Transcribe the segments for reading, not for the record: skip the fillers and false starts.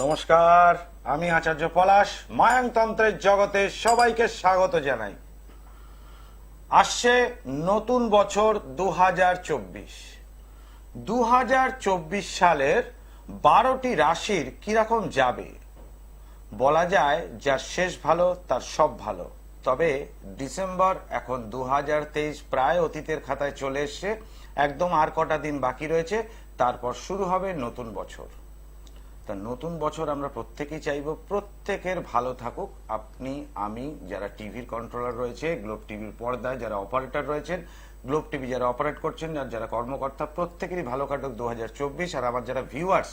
নমস্কার, আমি আচার্য পলাশ। মায়াংতন্ত্রের জগতে সবাইকে স্বাগত জানাই। আসছে নতুন বছর 2024 সালের 12টি রাশির কিরকম যাবে বলা যায়, যার শেষ ভালো তার সব ভালো। তবে ডিসেম্বর এখন 2023 প্রায় অতীতের খাতায় চলে এসছে, একদম আর কটা দিন বাকি রয়েছে, তারপর শুরু হবে নতুন বছর। তা নতুন বছর আমরা প্রত্যেকেই চাইব প্রত্যেকের ভালো থাকুক। আপনি, আমি, যারা টিভির কন্ট্রোলার রয়েছে, গ্লোব টিভির পর্দায় যারা অপারেটর রয়েছেন, গ্লোব টিভি যারা অপারেট করছেন, আর যারা কর্মকর্তা, প্রত্যেকেরই ভালো কাটুক 2024। আর আমার যারা ভিউয়ার্স,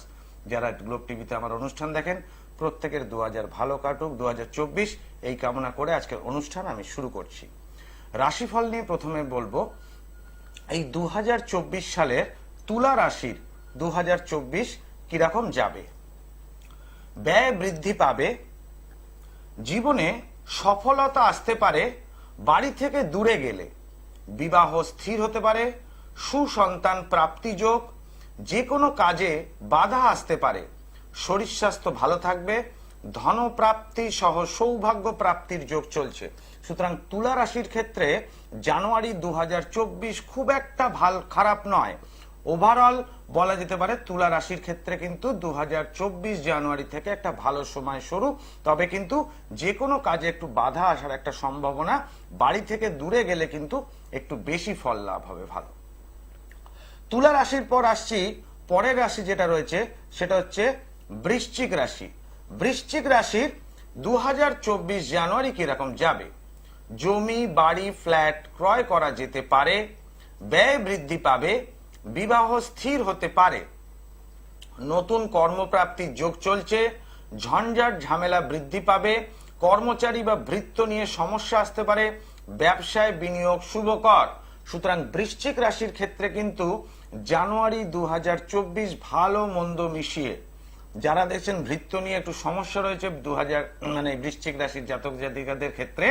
যারা গ্লোব টিভিতে আমার অনুষ্ঠান দেখেন, প্রত্যেকের 2000 ভালো কাটুক, 2024 এই কামনা করে আজকের অনুষ্ঠান আমি শুরু করছি। রাশিফল নিয়ে প্রথমে বলবো, এই 2024 সালের তুলা রাশির 2024 কিরকম যাবে। ব্যয় বৃদ্ধি পাবে, জীবনে সফলতা আসতে পারে, বাড়ি থেকে দূরে গেলে বিবাহ স্থির হতে পারে, সুসন্তান প্রাপ্তি যোগ, যে কোনো কাজে বাধা আসতে পারে, শরীর স্বাস্থ্য ভালো থাকবে, ধনপ্রাপ্তি সহ সৌভাগ্য প্রাপ্তির যোগ চলছে। সুতরাং তুলা রাশির ক্ষেত্রে জানুয়ারি 2024 খুব একটা খারাপ নয়। ওভারঅল বলা যেতে পারে তুলা রাশির ক্ষেত্রে কিন্তু 2024 জানুয়ারি থেকে একটা ভালো সময় শুরু। তবে কিন্তু যে কোনো কাজে একটু বাধা আসার একটা সম্ভাবনা, বাড়ি থেকে দূরে গেলে কিন্তু একটু বেশি ফল লাভ হবে ভালো। তুলা রাশির পর আসছি পরের রাশি যেটা রয়েছে, সেটা হচ্ছে বৃশ্চিক রাশি। বৃশ্চিক রাশির 2024 জানুয়ারি কিরকম যাবে। জমি, বাড়ি, ফ্ল্যাট ক্রয় করা যেতে পারে, ব্যয় বৃদ্ধি পাবে, বিবাহ স্থির হতে পারে, নতুন কর্মপ্রাপ্তির যোগ চলছে, ঝঞ্ঝাট ঝামেলা বৃদ্ধি পাবে, কর্মচারী বা ভৃত্য নিয়ে সমস্যা আসতে পারে, ব্যবসায় বিনিয়োগ শুভকর। সুতরাং বৃশ্চিক রাশির ক্ষেত্রে কিন্তু জানুয়ারি 2024 ভালো মন্দ মিশিয়ে, যারা দেখছেন ভৃত্য নিয়ে একটু সমস্যা রয়েছে বৃশ্চিক রাশির জাতক জাতিকাদের ক্ষেত্রে,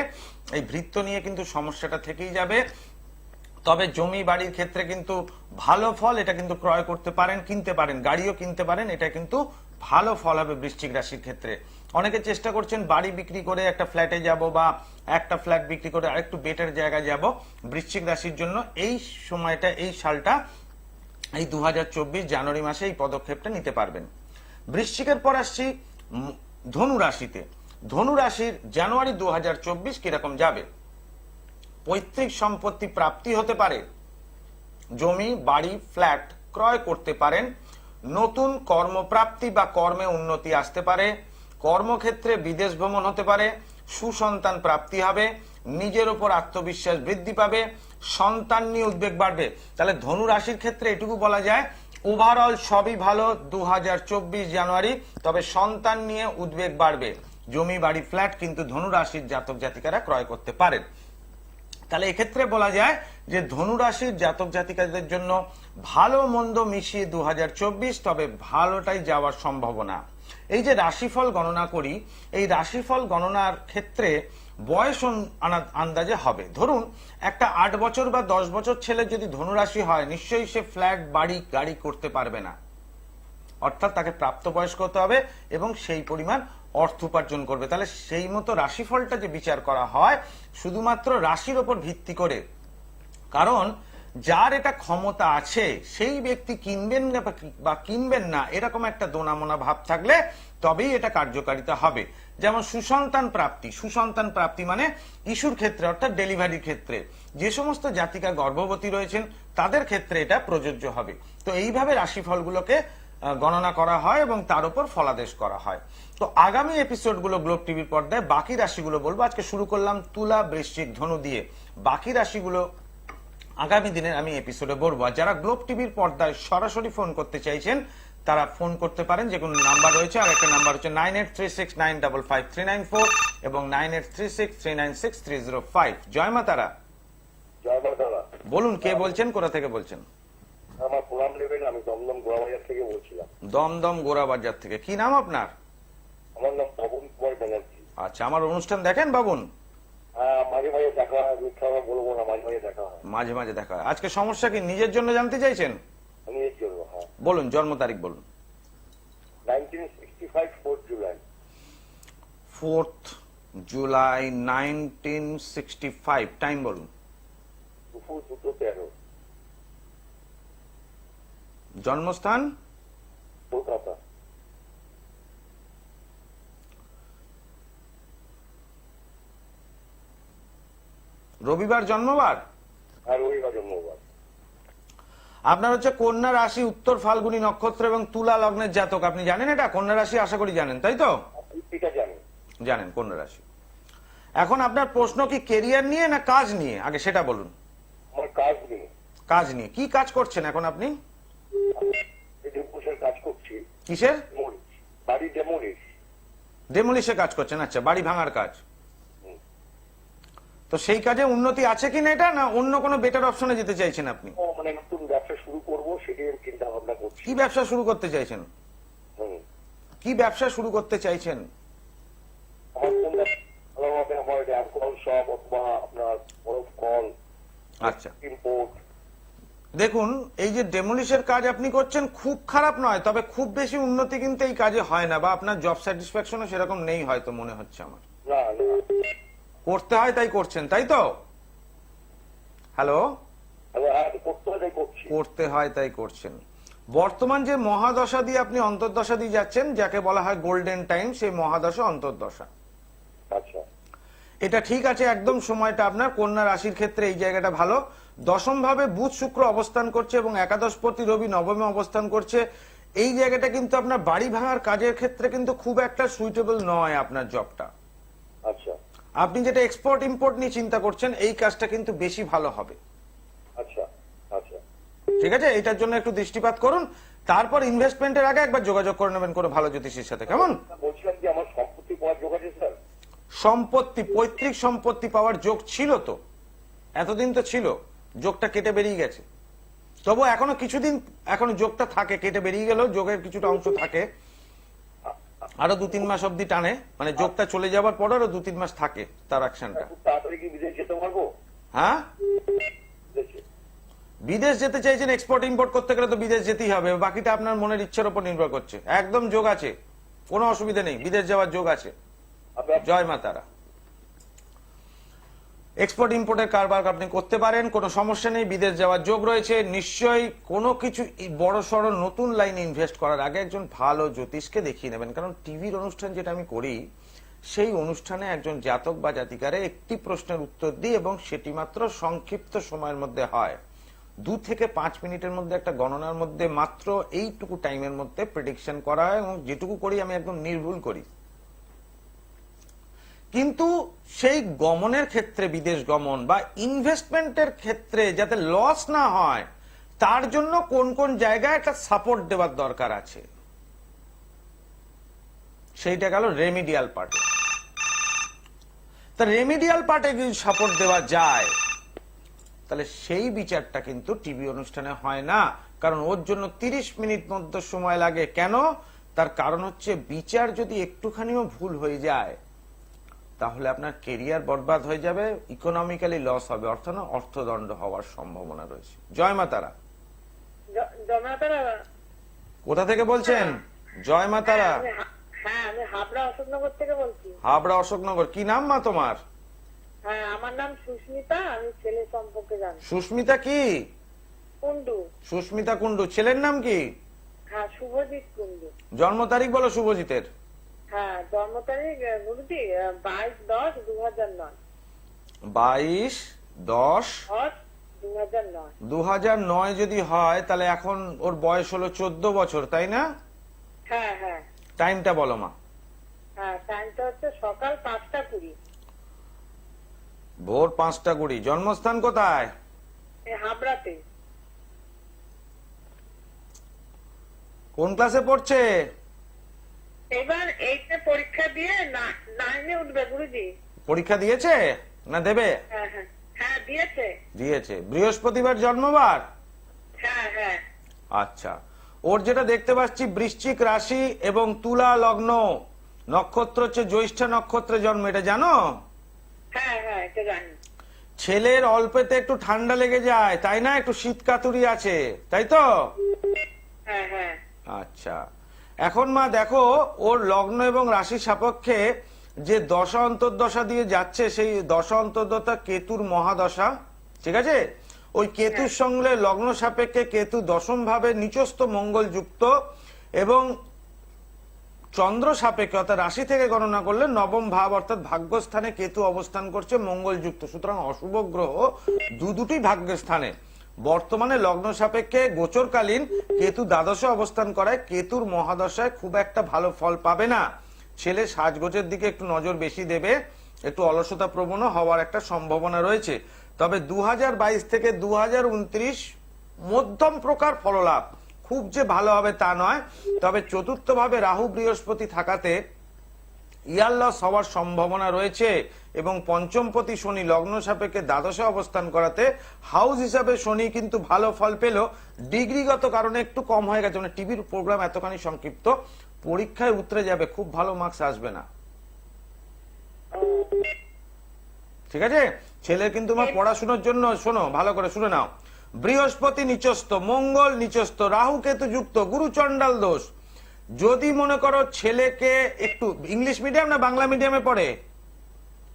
এই ভৃত্য নিয়ে কিন্তু সমস্যাটা থেকেই যাবে। তবে জমি বাড়ির ক্ষেত্রে কিন্তু ভালো ফল, এটা কিন্তু ক্রয় করতে পারেন, কিনতে পারেন, গাড়িও কিনতে পারেন, এটা কিন্তু ভালো ফল হবে বৃশ্চিক রাশির ক্ষেত্রে। অনেকে চেষ্টা করছেন বাড়ি বিক্রি করে একটা ফ্ল্যাটে যাব, বা একটা ফ্ল্যাট বিক্রি করে আরেকটু বেটার জায়গায় যাব। বৃশ্চিক রাশির জন্য এই সময়টা, এই সালটা, এই 2024 জানুয়ারি মাসে এই পদক্ষেপটা নিতে পারবেন। বৃশ্চিকের পর আসছি ধনু রাশিতে। ধনু রাশির জানুয়ারি 2024 কিরকম যাবে। পৈতৃক সম্পত্তি প্রাপ্তি হতে পারে, জমি, বাড়ি, ফ্ল্যাট ক্রয় করতে পারেন, নতুন কর্মপ্রাপ্তি বা কর্মে উন্নতি আসতে পারে, কর্মক্ষেত্রে বিদেশ ভ্রমণ হতে পারে, সুসন্তান প্রাপ্তি হবে, নিজের উপর আত্মবিশ্বাস বৃদ্ধি পাবে, সন্তান নিয়ে উদ্বেগ বাড়বে। তাহলে ধনু রাশির ক্ষেত্রে এটুকু বলা যায়, ওভারঅল সবই ভালো 2024 জানুয়ারি। তবে সন্তান নিয়ে উদ্বেগ বাড়বে। জমি, বাড়ি, ফ্ল্যাট কিন্তু ধনু রাশির জাতক জাতিকারা ক্রয় করতে পারেন। তাহলে এক্ষেত্রে বলা যায় যে ধনু রাশির জাতক জাতিকাদের জন্য ভালো মন্দ মিশিয়ে 2024, তবে ভালোটাই যাওয়ার সম্ভাবনা। এই যে রাশিফল গণনা করি, এই রাশিফল গণনার ক্ষেত্রে বয়স আন্দাজে হবে। ধরুন একটা 8 বছর বা 10 বছর ছেলে যদি ধনু রাশি হয়, নিশ্চয়ই সে ফ্ল্যাট, বাড়ি, গাড়ি করতে পারবে না। অর্থাৎ তাকে প্রাপ্তবয়স্ক হতে হবে এবং সেই পরিমাণ অর্থ উপার্জন করবে। তাহলে সেই মতো রাশিফলটা যে বিচার করা হয় শুধুমাত্র রাশির ওপর ভিত্তি করে, কারণ যার এটা ক্ষমতা আছে সেই ব্যক্তি কিনবেন বা কিনবেন না, এরকম একটা দোনামোনা ভাব থাকলে তবেই এটা কার্যকারিতা হবে। যেমন সুসন্তান প্রাপ্তি। সুসন্তান প্রাপ্তি মানে ইস্যুর ক্ষেত্রে, অর্থাৎ ডেলিভারির ক্ষেত্রে যে সমস্ত জাতিকা গর্ভবতী রয়েছেন তাদের ক্ষেত্রে এটা প্রযোজ্য হবে। তো এইভাবে রাশিফলগুলোকে গণনা করা হয় এবং তার উপর ফলাদেশ করা হয়। তো আগামী এপিসোডগুলো গ্লোব টিভির পর্দায় বাকি রাশিগুলো বলবো। আজকে শুরু করলাম তুলা, বৃশ্চিক, ধনু দিয়ে। বাকি রাশিগুলো আগামী দিনের আমি এপিসোডে বলবো। আর যারা গ্লোব টিভির পর্দায় সরাসরি ফোন করতে চাইছেন তারা ফোন করতে পারেন, যে কোনো নাম্বার রয়েছে। আর একটা নাম্বার হচ্ছে 9836955394 এবং 9836396305। জয় মা তারা। জয় মা তারা। বলুন, কে বলছেন, কোথা থেকে বলছেন? আমার প্রণাম নেবেন, আমি দমদম গোড়াবাজার থেকে বলছিলাম। দমদম গোড়াবাজার থেকে। কি নাম আপনার? আমার নাম বাবুন কুমার ব্যানার্জি। আচ্ছা, আমার অনুষ্ঠান দেখেন বাবুন? মাঝে মাঝে দেখা হয়, মিথ্যা কথা বলবো না, মাঝে মাঝে দেখা হয়। মাঝে মাঝে দেখা হয়। আজকে সমস্যা কি নিজের জন্য জানতে চাইছেন? আমি এর জন্য, হ্যাঁ। বলুন, জন্ম তারিখ বলুন। 9 1965 4th July. 4th July 1965। Time বলুন। দুপুর 2:13। জন্মস্থান? কলকাতা। রবিবার জন্মবার? আর রবিবার জন্মবার। আপনার হচ্ছে কন্যা রাশি, উত্তর ফাল্গুনী নক্ষত্র এবং তুলা লগ্নের জাতক। আপনি জানেন এটা? কন্যা রাশি আশা করি জানেন, তাই তো? এটা জানি। জানেন কন্যা রাশি। এখন আপনার প্রশ্ন কি কেরিয়ার নিয়ে না কাজ নিয়ে? আগে সেটা বলুন। আমার কাজ নেই। কাজ নিয়ে। কি কাজ করছেন এখন আপনি? ডেমোলিশের কাজ করছি। কিসের? বাড়ি ডেমোলিশ। ডেমোলিশে কাজ করছেন? আচ্ছা, বাড়ি ভাঙার কাজ। তো সেই কাজে উন্নতি আছে কিনা এটা, না অন্য কোনো বেটার অপশনে যেতে চাইছেন আপনি? মানে নতুন ব্যবসা শুরু করব সেটাই চিন্তা ভাবনা করছি। কি ব্যবসা শুরু করতে চাইছেন? কি ব্যবসা শুরু করতে চাইছেন? আমার কোন ভালোভাবে আমার অ্যালকোহল শপ অথবা আপনার বরফ কল, আচ্ছা, ইম্পোর্ট। দেখুন, এই যে ডেমোলিশের কাজ আপনি করছেন খুব খারাপ নয়, তবে খুব বেশি উন্নতি কিন্তু এই কাজে হয় না, বা আপনার জব স্যাটিসফ্যাকশনও সেরকম নেই হয়তো মনে হচ্ছে আমার। না না, করতে হয় তাই করছেন, তাই তো? হ্যালো? করতে হয় তাই করছি। করতে হয় তাই করছেন। বর্তমান যে মহাদশা দিয়ে আপনি অন্তর্দশা দিয়ে যাচ্ছেন, যাকে বলা হয় গোল্ডেন টাইম, সেই মহাদশা অন্তর্দশা। আচ্ছা, এটা ঠিক আছে একদম। সময়টা আপনার কন্যা রাশির ক্ষেত্রে এই জায়গাটা ভালো। দশম ভাবে বুধ শুক্র অবস্থান করছে এবং একাদশপতি রবি নবমে অবস্থান করছে। এই জায়গাটা কিন্তু আপনার বাড়ি ভাঙার কাজের ক্ষেত্রে কিন্তু খুব একটা সুইটেবল নয় আপনার জবটা। আচ্ছা, আপনি যেটা এক্সপোর্ট ইম্পোর্ট নিয়ে চিন্তা করছেন, এই কাজটা কিন্তু বেশি ভালো হবে। আচ্ছা, আচ্ছা, ঠিক আছে, এটার জন্য একটু দৃষ্টিপাত করুন। তারপর ইনভেস্টমেন্টের আগে একবার যোগাযোগ করে নেবেন কোনো ভালো জ্যোতিষীর সাথে, কেমন? বলছিলাম যে আমার সম্পত্তি পাওয়ার যোগ আছে স্যার। সম্পত্তি, পৈতৃক সম্পত্তি পাওয়ার যোগ ছিল তো, এতদিন তো ছিল, যোগটা কেটে বেরিয়ে গেছে। তবু এখনো কিছুদিন এখনো যোগটা থাকে, কেটে বেরিয়ে গেলেও যোগের কিছুটা অংশ থাকে, আরো 2-3 মাস অব্দি টানে, মানে যোগটা চলে যাওয়ার পর আরো 2-3 মাস থাকে তার অ্যাকশনটা। খুব তাড়াতাড়ি কি বিদেশ যেতে পারবো? হ্যাঁ, বিদেশে? বিদেশ যেতে চাইছেন, এক্সপোর্ট ইম্পোর্ট করতে গেলে তো বিদেশ যেতেই হবে, বাকিটা আপনার মনের ইচ্ছার উপর নির্ভর করছে। একদম যোগ আছে, কোনো অসুবিধা নেই, বিদেশ যাওয়ার যোগ আছে। জয় মা তারা। এক্সপোর্ট ইম্পোর্টের কারবার আপনি করতে পারেন, কোনো সমস্যা নেই, বিদেশ যাওয়ার যোগ রয়েছে। নিশ্চয়ই কোনো কিছু বড় সড় নতুন লাইনে ইনভেস্ট করার আগে একজন ভালো জ্যোতিষকে দেখিয়ে নেবেন, কারণ টিভির অনুষ্ঠান যেটা আমি করি, সেই অনুষ্ঠানে একজন জাতক বা জাতিকারে একটি প্রশ্নের উত্তর দিই এবং সেটি মাত্র সংক্ষিপ্ত সময়ের মধ্যে হয়। 2 থেকে 5 মিনিটের মধ্যে একটা গণনার মধ্যে মাত্র এইটুকু টাইমের মধ্যে প্রেডিকশন করা হয়, এবং যেটুকু করি আমি একদম নির্ভুল করি। কিন্তু সেই গমনের ক্ষেত্রে, বিদেশ গমন বা ইনভেস্টমেন্টের ক্ষেত্রে যাতে লস না হয়, তার জন্য কোন কোন জায়গায় একটা সাপোর্ট দেওয়ার দরকার আছে, সেইটা গেল রেমিডিয়াল পার্টে। তা রেমিডিয়াল পার্টে যদি সাপোর্ট দেওয়া যায়, তাহলে সেই বিচারটা কিন্তু টিভি অনুষ্ঠানে হয় না, কারণ ওর জন্য 30 মিনিট মধ্যে সময় লাগে। কেন? তার কারণ হচ্ছে বিচার যদি একটুখানিও ভুল হয়ে যায়, তাহলে আপনার কেরিয়ার বরবাদ হয়ে যাবে, ইকোনমিক্যালি লস হবে, অর্থদণ্ড হওয়ার সম্ভাবনা রয়েছে। জয় মা তারা। কোথা থেকে বলছেন? জয় মা তারা। হ্যাঁ, আমি হাবড়া অশোকনগর থেকে বলছি। হাবড়া অশোকনগর। কি নাম মা তোমার? হ্যাঁ, আমার নাম সুস্মিতা। আমি ছেলে সম্পর্কে জানি। সুস্মিতা কি? কুন্ডু। সুস্মিতা কুন্ডু। ছেলের নাম কি? হ্যাঁ, শুভজিৎ কুন্ডু। জন্ম তারিখ বলো শুভজিতের। হ্যাঁ, জন্ম তারিখ গুরুজি 22/10/2009। 22/10/2009। 2009। যদি হয় তাহলে এখন ওর বয়স হলো 14 বছর, তাই না? হ্যাঁ হ্যাঁ টাইমটা বলো মা। হ্যাঁ, টাইমটা হচ্ছে সকাল 5টা 20। ভোর 5টা 20। জন্মস্থান কোথায়? এই হাবড়াতে। কোন ক্লাসে পড়ছে? এবার এইটা পরীক্ষা দিয়ে 9-এ উঠবে গুরুজি। পরীক্ষা দিয়েছে না দেবে? হ্যাঁ হ্যাঁ হ্যাঁ, দিয়েছে। দিয়েছে। বৃহস্পতিবার জন্মবার? হ্যাঁ হ্যাঁ। আচ্ছা, ওর যেটা দেখতে পাচ্ছি বৃশ্চিক রাশি এবং তুলা লগ্ন, নক্ষত্র হচ্ছে জ্যৈষ্ঠা নক্ষত্রে জন্ম, এটা জানো? হ্যাঁ হ্যাঁ, এটা জানি। ছেলের অল্পেতে একটু ঠান্ডা লেগে যায়, তাই না? একটু শীত কাতুরি আছে, তাই তো? হ্যাঁ হ্যাঁ। আচ্ছা, এখন মা দেখো ওর লগ্ন এবং রাশি সাপেক্ষে যে দশা অন্তর্দশা দিয়ে যাচ্ছে, সেই দশা অন্তর্দশা কেতুর মহাদশা, ঠিক আছে? ওই কেতুর সঙ্গে লগ্ন সাপেক্ষে কেতু দশম ভাবে নিচস্থ মঙ্গল যুক্ত, এবং চন্দ্র সাপেক্ষে অর্থাৎ রাশি থেকে গণনা করলে নবম ভাব অর্থাৎ ভাগ্যস্থানে কেতু অবস্থান করছে মঙ্গল যুক্ত। সুতরাং অশুভ গ্রহ দুটি ভাগ্যস্থানে। বর্তমানে লগ্ন সাপেক্ষে গোচরকালীন কেতু দ্বাদশে অবস্থান করায় কেতুর মহাদশায় খুব একটা ভালো ফল পাবে না। ছেলে সাজগোজের দিকে একটু নজর বেশি দেবে, একটু অলসতা প্রবণ হওয়ার একটা সম্ভাবনা রয়েছে। তবে 2022 থেকে 2029 মধ্যম প্রকার ফললাভ, খুব যে ভালো হবে তা নয়। তবে চতুর্থ ভাবে রাহু বৃহস্পতি থাকাতে ইয়ার লস হওয়ার সম্ভাবনা রয়েছে, এবং পঞ্চমপতি শনি লগ্ন সাপেক্ষে দ্বাদশে অবস্থান করাতে হাউস হিসাবে শনি কিন্তু ভালো ফল পেল, ডিগ্রিগত কারণে একটু কম হয়ে গেছে। মানে টিভির প্রোগ্রাম এতখানি সংক্ষিপ্ত, পরীক্ষায় উতরে যাবে, খুব ভালো মার্কস আসবে না, ঠিক আছে? ছেলে কিন্তু আমার পড়াশোনার জন্য, শোনো ভালো করে শুনে নাও, বৃহস্পতি নিচস্থ, মঙ্গল নিচস্থ, রাহু কেতু যুক্ত, গুরু চণ্ডাল দোষ। যদি মনে করো ছেলেকে একটু ইংলিশ মিডিয়াম না বাংলা মিডিয়ামে পড়ে,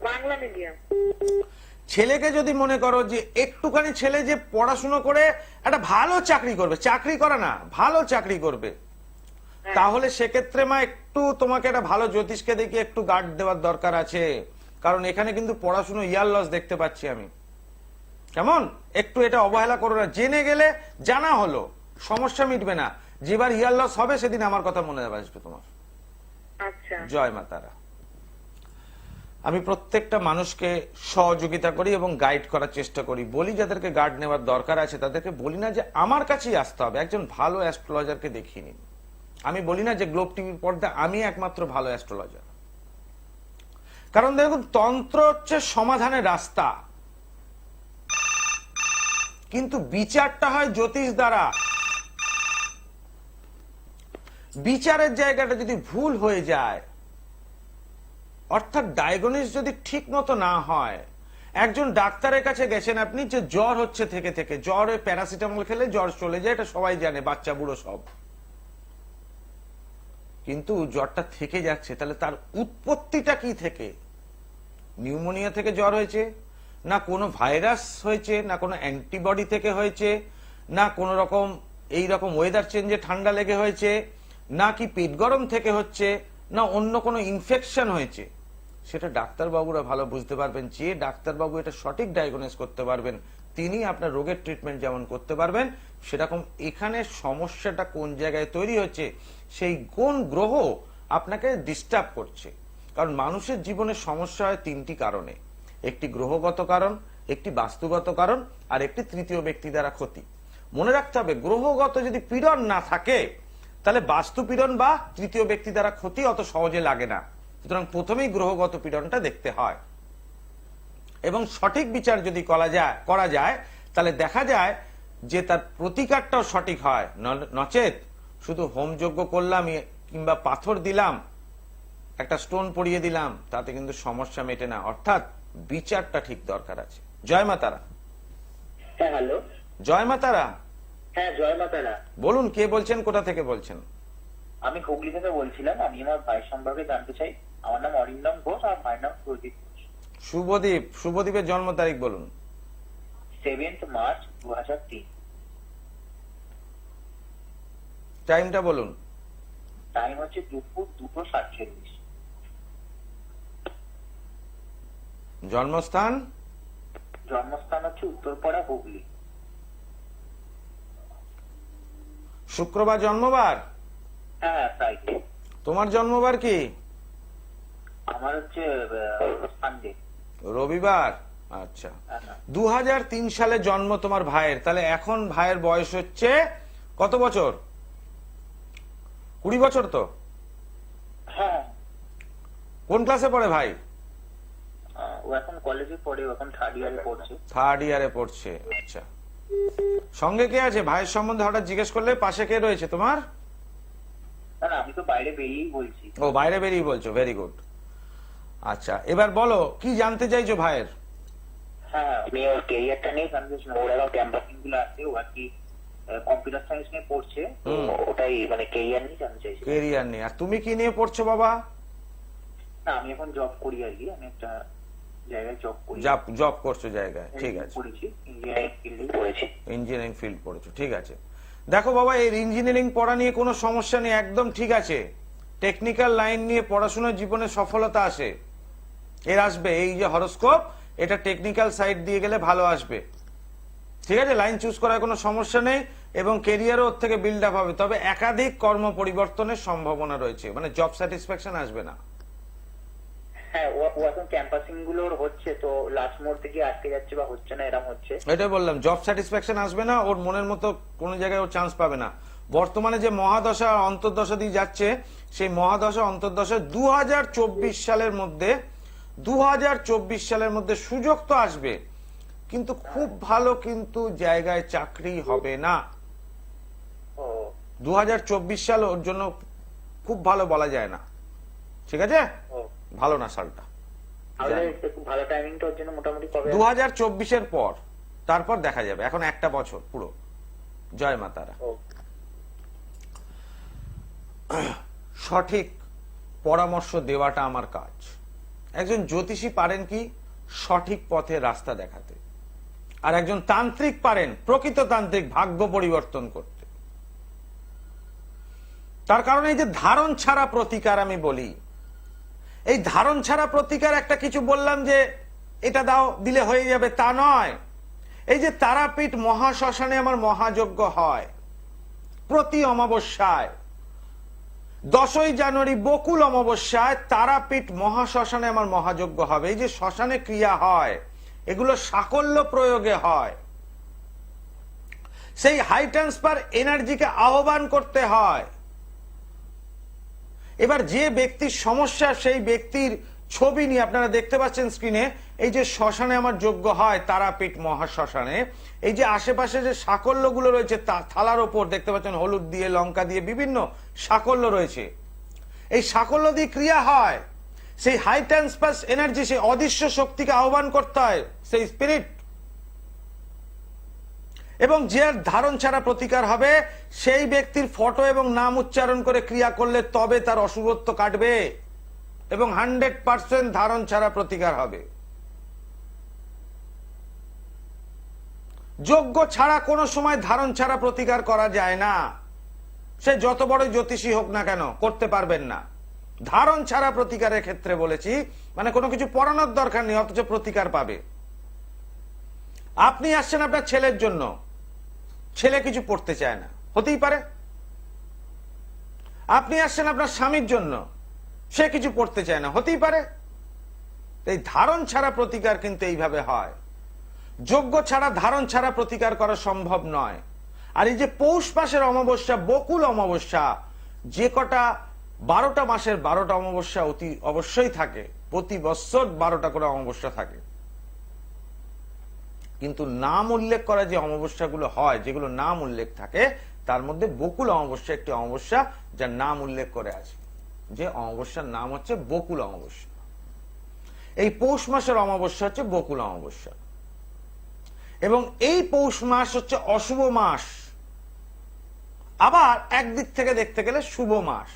বাংলা মিডিয়াম। ছেলেকে যদি মনে করো যে একটুখানি ছেলে যে পড়াশোনা করে একটা ভালো চাকরি করবে, চাকরি করে না ভালো চাকরি করবে, তাহলে সেক্ষেত্রে মা একটু তোমাকে একটা ভালো জ্যোতিষকে দেখিয়ে একটু গার্ড দেওয়ার দরকার আছে। কারণ এখানে কিন্তু পড়াশোনা ইয়ার লস দেখতে পাচ্ছি আমি। কেমন? একটু এটা অবহেলা করো না, জেনে গেলে জানা হলো, সমস্যা মিটবে না। যেবার ইয়ার লস হবে সেদিন আমার কথা মনে আসবে তোমার। আচ্ছা, জয় মা তারা। আমি প্রত্যেকটা মানুষকে সহযোগিতা করি এবং গাইড করার চেষ্টা করি। বলি যাদেরকে গার্ড নেওয়ার দরকার আছে তাদেরকে বলি না যে আমার কাছেই আসতে হবে, একজন ভালো অ্যাস্ট্রোলজারকে দেখিয়ে নিন। আমি বলি না যে গ্লোব টিভির পর্দা আমি একমাত্র ভালো অ্যাস্ট্রোলজার। কারণ দেখুন, তন্ত্র হচ্ছে সমাধানের রাস্তা, কিন্তু বিচারটা হয় জ্যোতিষ দ্বারা। বিচারের জায়গাটা যদি ভুল হয়ে যায়, অর্থাৎ ডায়াগনোস যদি ঠিক মতো না হয়, একজন ডাক্তারের কাছে গেছেন আপনি যে জ্বর হচ্ছে থেকে থেকে, জ্বরে প্যারাসিটামল খেলে জ্বর চলে যায়, এটা সবাই জানে, বাচ্চা বুড়ো সব। কিন্তু জ্বরটা থেকে যাচ্ছে, তাহলে তার উৎপত্তিটা কি থেকে? নিউমোনিয়া থেকে জ্বর হয়েছে, না কোনো ভাইরাস হয়েছে, না কোনো অ্যান্টিবডি থেকে হয়েছে, না কোনো রকম এই রকম ওয়েদার চেঞ্জে ঠান্ডা লেগে হয়েছে, না কি পেট গরম থেকে হচ্ছে, না অন্য কোনো ইনফেকশন হয়েছে, সেটা ডাক্তারবাবুরা ভালো বুঝতে পারবেন। যে ডাক্তারবাবু এটা সঠিক ডায়াগনোস করতে পারবেন, তিনি আপনার রোগের ট্রিটমেন্ট যেমন করতে পারবেন, সেরকম এখানে সমস্যাটা কোন জায়গায় তৈরি হচ্ছে, সেই কোন গ্রহ আপনাকে ডিস্টার্ব করছে। কারণ মানুষের জীবনে সমস্যা হয় তিনটি কারণে, একটি গ্রহগত কারণ, একটি বাস্তুগত কারণ, আর একটি তৃতীয় ব্যক্তি দ্বারা ক্ষতি। মনে রাখতে হবে, গ্রহগত যদি পীড়ন না থাকে তাহলে বাস্তু পীড়ন বা তৃতীয় ব্যক্তি দ্বারা ক্ষতি অত সহজে লাগে না। সুতরাং প্রথমেই গ্রহগত পীড়নটা দেখতে হয়, এবং সঠিক বিচার যদি করা যায় তাহলে দেখা যায় যে তার প্রতিকারটাও সঠিক হয়। নচেত শুধু হোমযজ্ঞ করলাম কিংবা পাথর দিলাম, একটা স্টোন পরিয়ে দিলাম, তাতে কিন্তু সমস্যা মেটে না। অর্থাৎ বিচারটা ঠিক দরকার আছে। জয় মা তারা। হ্যাঁ, হ্যালো। জয় মা তারা। হ্যাঁ, জয় মা তারা। বলুন, কে বলছেন, কোথা থেকে বলছেন? আমি হুগলি থেকে বলছিলাম। আমি আমার ভাইয়ের সম্পর্কে জানতে চাই। আমার নাম অরিন্দম ঘোষ আর ভাইয়ের নাম প্রদীপ ঘোষ। শুভদীপ। শুভদীপের জন্ম তারিখ বলুন। 7 মার্চ 2003। টাইমটা বলুন। টাইম হচ্ছে দুপুর 2:47। জন্মস্থান? জন্মস্থান হচ্ছে উত্তরপাড়া, হুগলি। শুক্রবার জন্মবার? হ্যাঁ, ফ্রাইডে। তোমার জন্মবার কি? আমার হচ্ছে সানডে, রবিবার। আচ্ছা, 2003 সালে জন্ম তোমার ভাইয়ের। তাহলে এখন ভাইয়ের বয়স হচ্ছে কত বছর? 20 বছর তো? হ্যাঁ। কোন ক্লাসে পড়ে ভাই? ও এখন কলেজে পড়ে, এখন 3rd ইয়ারে পড়ছে। 3rd ইয়ারে পড়ছে। আচ্ছা, সঙ্গে কে আছে? ভাইয়ের সম্বন্ধে হঠাৎ জিজ্ঞেস করলে পাশে কে রয়েছে তোমার? না, আমি তো বাইরে বেরিয়েই বলছি। ও, বাইরে বেরিয়ে বলছো, ভেরি গুড। আচ্ছা, এবার বলো কি জানতে চাইছো ভাইয়ের? হ্যাঁ, আমি ওর ক্যারিয়ারটা নিয়ে জানতে চাই। ওর এখন ক্যাম্পাসিং গুলো আছে, ও আর কি কম্পিউটার সায়েন্স নিয়ে পড়ছে, তো ওটাই মানে কেরিয়ার নিয়ে জানতে চাইছি। কেরিয়ার নিয়ে। আর তুমি কি নিয়ে পড়ছো বাবা? না, আমি এখন জব করি আর কি, আমি একটা জায়গায় জব করি। জব করছো জায়গায়, ঠিক আছে। পড়েছি ইঞ্জিনিয়ারিং ফিল্ডে পড়েছি। ইঞ্জিনিয়ারিং ফিল্ড পড়েছো, ঠিক আছে। দেখো বাবা, এই ইঞ্জিনিয়ারিং পড়া নিয়ে কোনো সমস্যা নেই, একদম ঠিক আছে। টেকনিক্যাল লাইন নিয়ে পড়াশোনার জীবনে সফলতা আসে, এর আসবে। এই যে হরোস্কোপ, এটা টেকনিক্যাল সাইড দিয়ে গেলে ভালো আসবে, ঠিক আছে। লাইন চুজ করার কোনো সমস্যা নেই এবং কেরিয়ারও ওর থেকে বিল্ড আপ হবে। তবে একাধিক কর্ম পরিবর্তনের সম্ভাবনা রয়েছে, মানে জব স্যাটিসফ্যাকশন আসবে না। হ্যাঁ, ও এখন ক্যাম্পাসিং গুলোর হচ্ছে, তো লাস্ট মোড় থেকে আটকে যাচ্ছে বা হচ্ছে না, এরকম হচ্ছে। এটাই বললাম, জব স্যাটিসফ্যাকশন আসবে না, ওর মনের মতো কোনো জায়গায় ও চান্স পাবে না। বর্তমানে যে মহাদশা অন্তর্দশা দিয়ে যাচ্ছে, সেই মহাদশা অন্তর্দশা 2024 সালের মধ্যে 2024 সালের মধ্যে সুযোগ তো আসবে, কিন্তু খুব ভালো কিন্তু জায়গায় চাকরি হবে না। ও 2024 সাল ওর জন্য খুব ভালো বলা যায় না, ঠিক আছে। ও ভালো না সালটা, তাহলে একটু ভালো টাইমিংটা ওর জন্য মোটামুটি কবে? 2024-এর পর, তারপর দেখা যাবে। এখন একটা বছর পুরো। জয় মা তারা। ও, সঠিক পরামর্শ দেওয়াটা আমার কাজ। একজন জ্যোতিষী পারেন কি সঠিক পথে রাস্তা দেখাতে, আর একজন তান্ত্রিক পারেন, প্রকৃত তান্ত্রিক, ভাগ্য পরিবর্তন করতে। তার কারণ এই যে ধারণ ছাড়া প্রতিকার আমি বলি, এই ধারণ ছাড়া প্রতিকার একটা কিছু বললাম যে এটা দাও দিলে হয়ে যাবে, তা নয়। এই যে তারাপীঠ মহাশ্মশানে আমার মহাযজ্ঞ হয় প্রতি অমাবস্যায়, 10ই জানুয়ারি বকুল অমাবস্যায় তারাপীঠ মহাশ্মশানে আমার মহাযজ্ঞ হবে। এই যে শ্মশানে ক্রিয়া হয়, এগুলো সাকল্য প্রয়োগে হয়। সেই হাই ট্রান্সফার এনার্জিকে আহ্বান করতে হয়। এবার যে ব্যক্তির সমস্যা, সেই ব্যক্তির ছবি নিয়ে আপনারা দেখতে পাচ্ছেন স্ক্রিনে। এই যে শ্মশানে আমার যজ্ঞ হয় তারাপীঠ মহাশ্মশানে, এই যে আশেপাশে যে সাকল্যগুলো রয়েছে, থালার ওপর দেখতে পাচ্ছেন হলুদ দিয়ে, লঙ্কা দিয়ে বিভিন্ন সাকল্য রয়েছে। এই সাকল্য দিয়ে ক্রিয়া হয়। সেই হাই ট্রান্সফার এনার্জি, সেই অদৃশ্য শক্তিকে আহ্বান করতে হয়, সেই স্পিরিট। এবং যে ধারণ ছাড়া প্রতিকার হবে, সেই ব্যক্তির ফটো এবং নাম উচ্চারণ করে ক্রিয়া করলে তবে তার অশুভত্ব কাটবে এবং 100% ধারণ ছাড়া প্রতিকার হবে। যোগ্য ছাড়া কোনো সময় ধারণ ছাড়া প্রতিকার করা যায় না। সে যত বড় জ্যোতিষী হোক না কেন, করতে পারবেন না। ধারণ ছাড়া প্রতিকারের ক্ষেত্রে বলেছি, মানে কোনো কিছু পড়ানোর দরকার নেই, অথচ প্রতিকার পাবে। আপনি আসছেন আপনার ছেলের জন্য, ছেলে কিছু পড়তে চায় না, হতেই পারে। আপনি আসছেন আপনার স্বামীর জন্য, সে কিছু পড়তে চায় না, হতেই পারে। এই ধারণ ছাড়া প্রতিকার কিন্তু এইভাবে হয়। যোগ্য ছাড়া, ধারণ ছাড়া প্রতিকার করা সম্ভব নয়। আর এই যে পৌষ মাসের অমাবস্যা, বকুল অমাবস্যা, যে কটা 12টা মাসের 12টা অমাবস্যা অতি অবশ্যই থাকে, প্রতি বছর 12টা করে অমাবস্যা থাকে। কিন্তু নাম উল্লেখ করা যে অমাবস্যাগুলো হয়, যেগুলো নাম উল্লেখ থাকে, তার মধ্যে বকুল অমাবস্যা একটি অমাবস্যা, যার নাম উল্লেখ করে আছে। যে অমাবস্যার নাম হচ্ছে বকুল অমাবস্যা। এই পৌষ মাসের অমাবস্যা হচ্ছে বকুল অমাবস্যা। এবং এই পৌষ মাস হচ্ছে অশুভ মাস, আবার একদিক থেকে দেখতে গেলে শুভ মাস।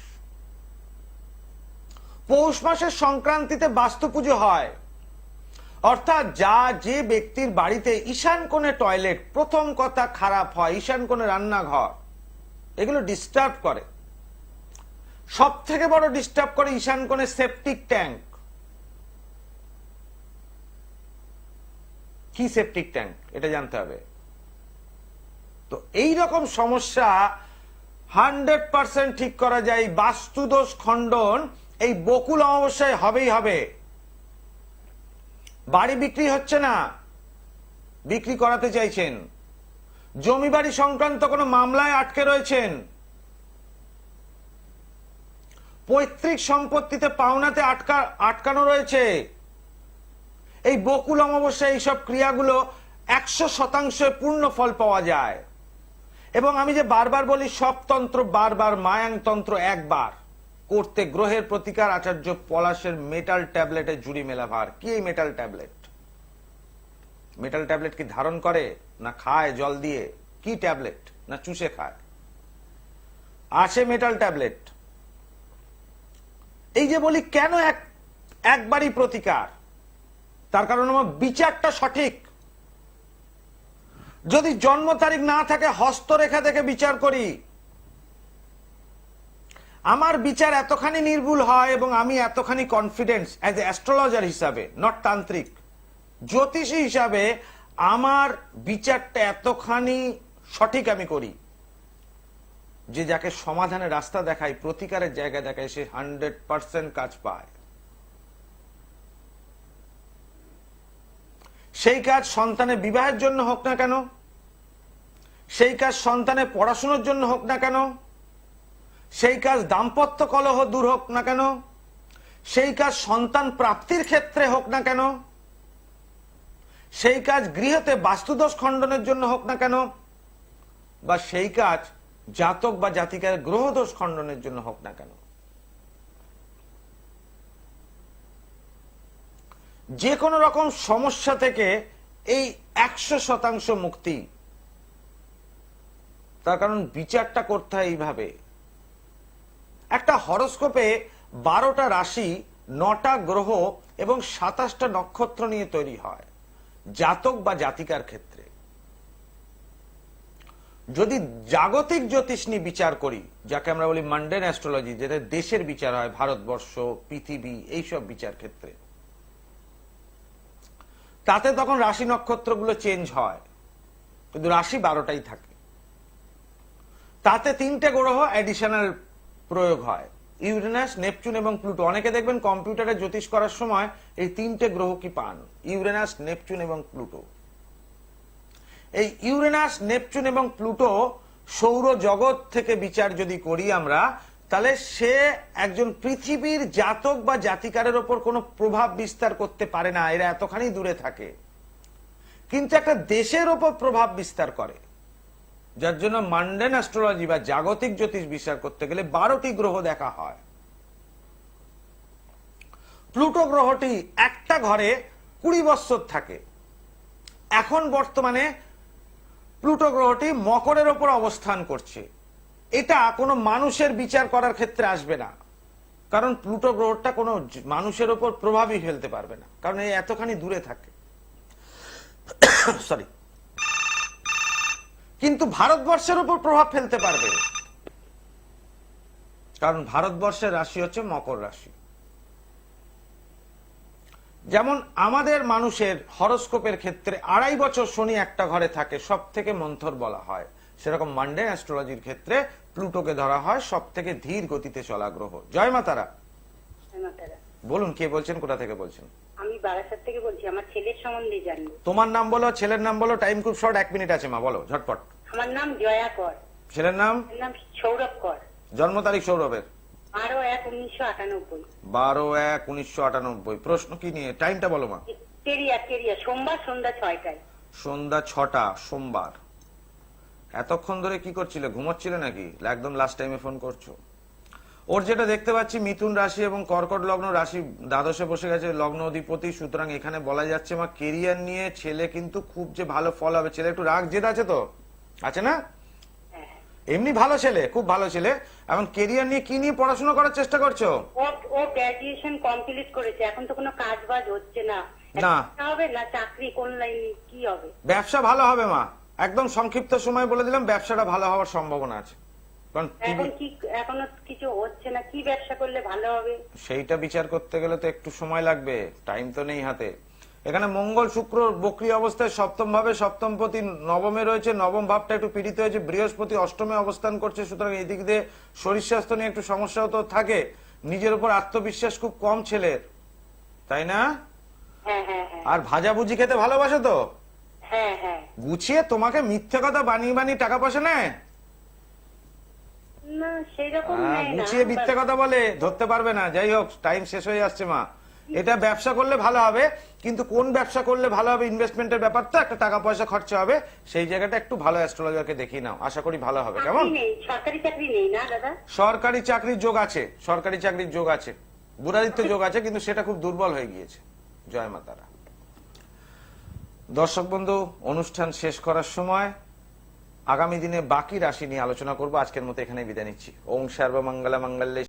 পৌষ মাসের সংক্রান্তিতে বাস্তু পুজো হয়, অর্থাৎ যে ব্যক্তির বাড়িতে ঈশান কোণে টয়লেট, প্রথম কথা খারাপ হয়, ঈশান কোণে রান্নাঘর, এগুলো ডিস্টার্ব করে। সব থেকে বড় ডিস্টার্ব করে ঈশান কোণে সেপটিক ট্যাঙ্ক। কি সেপটিক ট্যাঙ্ক, এটা জানতে হবে। তো এই রকম সমস্যা 100% ঠিক করা যায়। বাস্তুদোষ খণ্ডন এই বকুল অমাবস্যায় হবেই হবে। বাড়ি বিক্রি হচ্ছে না, বিক্রি করাতে চাইছেন, জমি বাড়ি সংক্রান্ত কোনো মামলায় আটকে রয়েছেন, পৈতৃক সম্পত্তিতে পাওনাতে আটকানো রয়েছে, এই বকুল অমাবস্যায় এইসব ক্রিয়াগুলো 100% পূর্ণ ফল পাওয়া যায়। এবং আমি যে বারবার বলি, সব তন্ত্র বারবার, মায়াংতন্ত্র একবার করতে গ্রহের প্রতিকার আচার্য পলাশের মেটাল ট্যাবলেটে জুড়ি মেলা ভার। কি এই মেটাল ট্যাবলেট? মেটাল ট্যাবলেট কি ধারণ করে না খায় জল দিয়ে? কি ট্যাবলেট? না চুষে খায়? আছে মেটাল ট্যাবলেট। এই যে বলি কেন একবারই প্রতিকার, তার কারণ আমার বিচারটা সঠিক। যদি জন্ম তারিখ না থাকে হস্তরেখা থেকে বিচার করি, আমার বিচার এতখানি নির্ভুল হয় এবং আমি এতখানি কনফিডেন্স অ্যাজ এ অ্যাস্ট্রোলজার হিসাবে, নট তান্ত্রিক, জ্যোতিষী হিসাবে আমার বিচারটা এতখানি সঠিক আমি করি যে যাকে সমাধানের রাস্তা দেখাই, প্রতিকারের জায়গা দেখায়, সে 100% কাজ পায়। সেই কাজ সন্তানের বিবাহের জন্য হোক না কেন, সেই কাজ সন্তানের পড়াশোনার জন্য হোক না কেন, সেই কাজ দাম্পত্য কলহ দূর হোক না কেন, সেই কাজ সন্তান প্রাপ্তির ক্ষেত্রে হোক না কেন, সেই কাজ গৃহতে বাস্তুদোষ খণ্ডনের জন্য হোক না কেন, বা সেই কাজ জাতক বা জাতিকার গ্রহদোষ খণ্ডনের জন্য হোক না কেন, যে কোনো রকম সমস্যা থেকে এই 100% মুক্তি। তার কারণ বিচারটা করতে হয় এইভাবে। একটা হরোস্কোপে 12টা রাশি, 9টা গ্রহ এবং 27টা নক্ষত্র নিয়ে তৈরি হয় জাতক বা জাতিকার ক্ষেত্রে। যদি জাগতিক জ্যোতিষ নিয়ে বিচার করি, যাকে আমরা বলি মান্ডেন অ্যাস্ট্রোলজি, যেটা দেশের বিচার হয়, ভারতবর্ষ, পৃথিবী, এইসব বিচার ক্ষেত্রে, তাতে তখন রাশি নক্ষত্রগুলো চেঞ্জ হয়, কিন্তু রাশি 12টাই থাকে। তাতে 3টে গ্রহ অ্যাডিশনাল প্রয়োগ হয়, ইউরেনাস, নেপচুন এবং প্লুটো। অনেকে দেখবেন কম্পিউটারে জ্যোতিষ করার সময় এই 3টে গ্রহ কি পান, ইউরেনাস, নেপচুন এবং প্লুটো। এই ইউরেনাস, নেপচুন এবং প্লুটো সৌর জগৎ থেকে বিচার যদি করি আমরা, তাহলে সে একজন পৃথিবীর জাতক বা জাতিকারের ওপর কোনো প্রভাব বিস্তার করতে পারে না, এরা এতখানি দূরে থাকে। কিন্তু একটা দেশের ওপর প্রভাব বিস্তার করে, যার জন্য মান্ডেন অ্যাস্ট্রোলজি বা জাগতিক জ্যোতিষ বিচার করতে গেলে 12টি গ্রহ দেখা হয়। প্লুটো গ্রহটি একটা ঘরে 20 বৎসর থাকে। এখন বর্তমানে প্লুটো গ্রহটি মকরের ওপর অবস্থান করছে। এটা কোনো মানুষের বিচার করার ক্ষেত্রে আসবে না, কারণ প্লুটো গ্রহটা কোনো মানুষের ওপর প্রভাবই ফেলতে পারবে না, কারণ এই এতখানি দূরে থাকে। সরি, কিন্তু ভারতবর্ষের উপর প্রভাব ফেলতে পারবে, কারণ ভারতবর্ষের রাশি হচ্ছে মকর রাশি। যেমন আমাদের মানুষের হরোস্কোপের ক্ষেত্রে 2.5 বছর শনি একটা ঘরে থাকে, সব থেকে মন্থর বলা হয়, সেরকম মান্ডেন অ্যাস্ট্রোলজির ক্ষেত্রে প্লুটোকে ধরা হয় সব থেকে ধীর গতিতে চলা গ্রহ। জয় মা তারা। বলুন, কে বলছেন, কোথা থেকে বলছেন? আমি বারাসাত থেকে বলছি, আমার ছেলের সম্বন্ধে জানবো। তোমার নাম বলো, ছেলের নাম বলো, টাইম খুব শর্ট, 1 মিনিট আছে মা, বলো ঝটপট। আমার নাম জয়া কর। ছেলের নাম? নাম সৌরভ কর। জন্ম তারিখ সৌরভের? 12/1/1998। 12/1/1998। প্রশ্ন কি নিয়ে? টাইমটা বলো মা। কেরিয়া সোমবার সন্ধ্যা 6টায়। সন্ধ্যা 6টা সোমবার। এতক্ষণ ধরে কি করছিলে, ঘুমোচ্ছিলে নাকি? একদম লাস্ট টাইমে ফোন করছো। ওর যেটা দেখতে পাচ্ছি মিথুন রাশি এবং কর্কট লগ্ন, রাশি দ্বাদশে বসে গেছে লগ্ন অধিপতি, সুতরাং এখানে বলা যাচ্ছে মা কেরিয়ার নিয়ে ছেলে কিন্তু খুব যে ভালো ফল হবে। ছেলে একটু রাগ জেদ আছে তো, আছে না? এমনি ভালো ছেলে, খুব ভালো ছেলে। এখন কেরিয়ার নিয়ে কি নিয়ে পড়াশোনা করার চেষ্টা করছো? ও গ্র্যাজুয়েশন কমপ্লিট করেছে, এখন তো কোনো কাজ বাজ হচ্ছে না। না হবে না চাকরি, কোন লাইন কি হবে? ব্যবসা ভালো হবে মা, একদম সংক্ষিপ্ত সময় বলে দিলাম, ব্যবসাটা ভালো হওয়ার সম্ভাবনা আছে। কারণ এখনো কিছু হচ্ছে না, কি ব্যবসা করলে ভালো হবে সেইটা বিচার করতে গেলে তো একটু সময় লাগবে, টাইম তো নেই হাতে। এখানে মঙ্গল শুক্র বক্রী অবস্থায় সপ্তম ভাবে, সপ্তমপতি নবমে রয়েছে, নবম ভাবটা একটু পীড়িত হয়েছে, বৃহস্পতি অষ্টমে অবস্থান করছে, সুতরাং এই দিক দিয়ে শরীর স্বাস্থ্য নিয়ে একটু সমস্যাও তো থাকে। নিজের উপর আত্মবিশ্বাস খুব কম ছেলের, তাই না? আর ভাজাভুজি খেতে ভালোবাসে তো? গুছিয়ে তোমাকে মিথ্যে কথা বানিয়ে বানিয়ে টাকা পয়সা নেয় না, সেরকম গুছিয়ে মিথ্যে কথা বলে, ধরতে পারবে না। যাই হোক, টাইম শেষ হয়ে আসছে মা। এটা ব্যবসা করলে ভালো হবে, কিন্তু কোন ব্যবসা করলে ভালো হবে, ইনভেস্টমেন্টের ব্যাপার তো, একটা টাকা পয়সা খরচা হবে, সেই জায়গাটা একটু ভালো অ্যাস্ট্রোলজারকে দেখিয়ে নাও, আশা করি ভালো হবে। কেমন? সরকারি চাকরি নেই না দাদা? সরকারি চাকরির যোগ আছে, সরকারি চাকরির যোগ আছে, বুড়াদিত্য যোগ আছে, কিন্তু সেটা খুব দুর্বল হয়ে গিয়েছে। জয় মা তারা। দর্শক বন্ধু, অনুষ্ঠান শেষ করার সময় আগামী দিনে বাকি রাশি নিয়ে আলোচনা করব। আজকের মতো এখানে বিদায় নিচ্ছি। ওম সর্বমঙ্গল মঙ্গলে